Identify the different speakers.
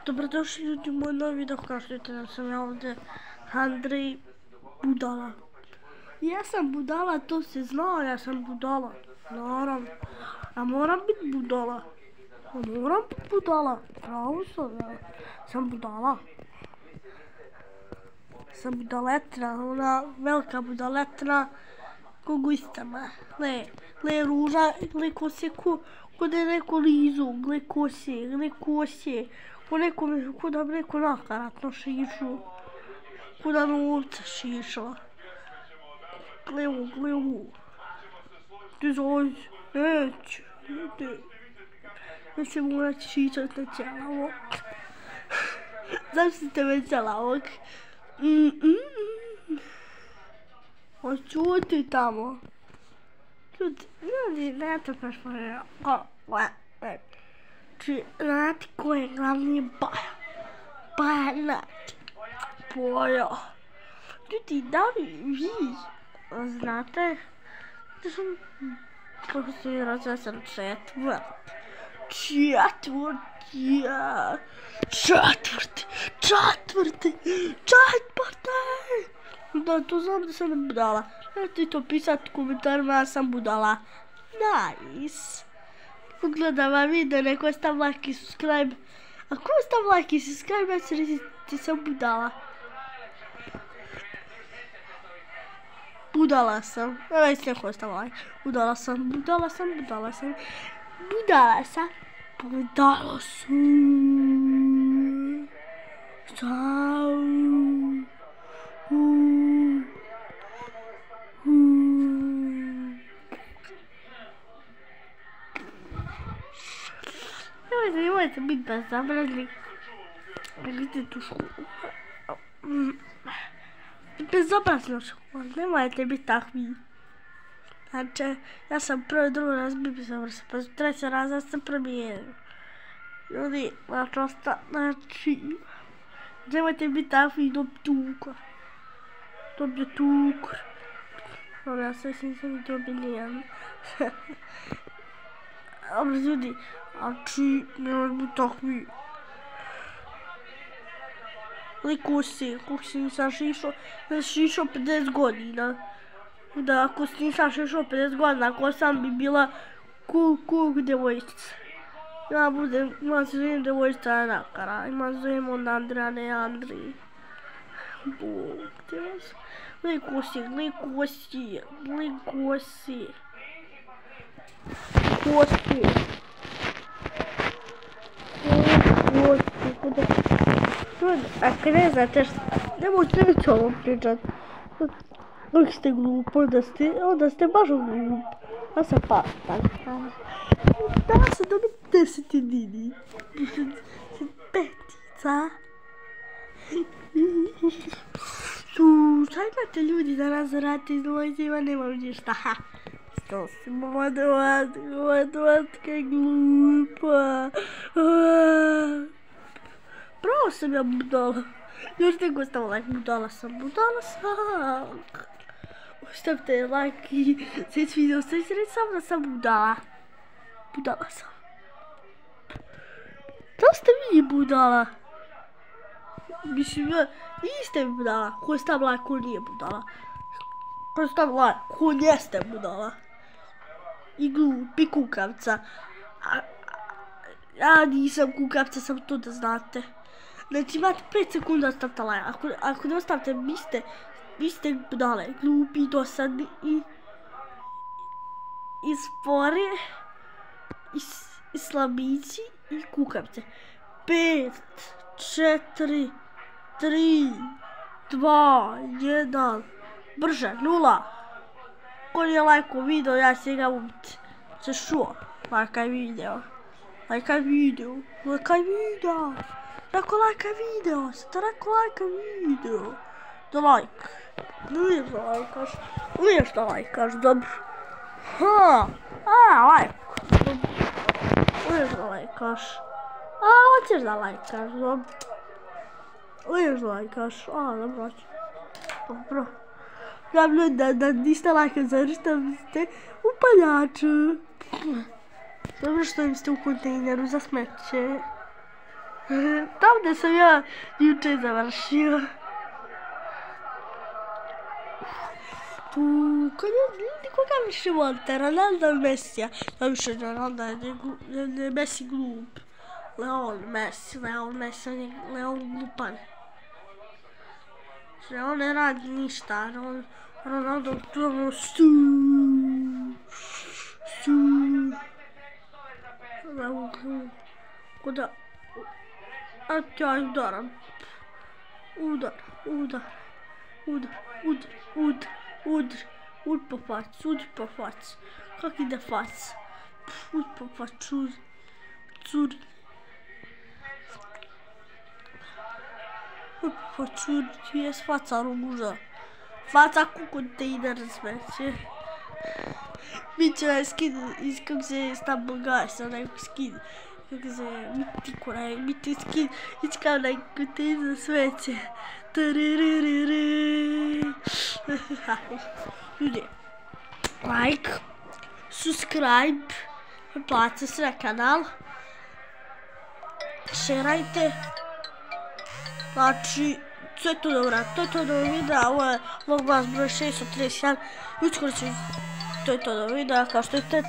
Speaker 1: Dobrodošli ljudi u moj novi video, kao što vidite da sam ja ovdje Andrej Budala. Ja sam budala, to se zna, ja sam budala, naravno. Ja moram biti budala. Pravo sam, ja sam budala. Sam budaletina, ona velika budaletina kogujstama. Le ruža, le kose ko da je neko lizu, gle kose. Ko da bi neko nakaratno šišu. Ko da novca šišla. Gle ovu. Ti zove, neću. Ja se morat šišat na ćelavog. Zamislite me ćelavog. O, čuti tamo. Ljudi, ne to baš možemo. Znate ko je glavni Baja? Baja Nati. Boja. Ljudi, da li vi znate da sam profesor za sam četvrti. Da, to znam da sam budala. Možete to pisati u komentarima, ja sam budala. Nice. Gledam vam video, neko ostav like i subscribe. Ako ostav like i subscribe, ja ću reći ti sam budala. Budala sam. Evo si neko ostav like. Budala sam. Nemojte biti bezobrazni. Idite u školu. Bezobrazna škola, nemojte biti takvi. Znači, ja sam prvi, drugi raz bio bezobrazan, pa treći raz sam promijenio. Ljudi, znači, nemojte biti takvi, dobio tukor. Dobro, ja sve nisam dobio nijedan. Dobro, ljudi, znači, nemojte biti takvi. Kako si nisam šišao 50 godina. Da, ako si nisam šišao 50 godina, ako sam bi bila cool djevojčica. Ja se zovem djevojčica Nakara, ima zovem od Andreja, ne Andriji. Bog te vas. Gle kosi. Ako ne znate šta, nemojte mi to ovom pričat. Uvijek ste glupo, onda ste baš glup. Ja sam pametan. Da sam dobiti 10 jedini. Petica. Šta imate ljudi da nas vrati iz dvojcima, nemam ništa. Što si matematika je glupa. Pravo sam ja budala. Još neko ostav like, budala sam. Ostavite like i sljedeći video ste reći sam da sam budala. Budala sam. Da ste vi budala? Mislim, niste budala. Ko ostav like, ko nije budala. Ko ostav like, ko jeste budala. I glupi kukavca. Ja nisam kukavca, sam to da znate. Znači imate 5 sekunda da stavite like. Ako ne ostavite, vi ste budale, glupi, dosadni i spori, i slabici i kukavce. 5, 4, 3, 2, 1, brže, 0. Ko nije lajko video, ja će ga ubiti. Se šuo, lajkaj video. Rekao lajkaj video. Da lajk. Uviješ da lajkaš, dobro. Lajk. Uviješ da lajkaš. Hoćeš da lajkaš, dobro. Uviješ da lajkaš, dobro. Dobro. Znam da niste lajkali, zašto ste u paljaču. Dobro što im ste u kontejneru za smeće. Tam gde sam ja juče završio. Koga više volite, Ronaldo ili Mesija? Ja više Ronaldo je Messi glup. Leon Messi, Leon glupan. On ne radi ništa, Ronaldo to Kuda? A ja udaram. Udar po fac. Kak ide fac? Ud po fac, curi. Jest fața ruža. Fața cu kontejner smeće. Biće onaj skin iz kog se tam bogasa, onaj skin. Kako se mitik onaj, mitik skin. Ići kao onaj kontejner smeće. Ljudi, like, subscribe, pretplatite se na kanal, šerajte. Znači, sve to dobro, to je to do videa, ovo je vlogmas broj 631, uskoro će, to je to do videa, kao što je te,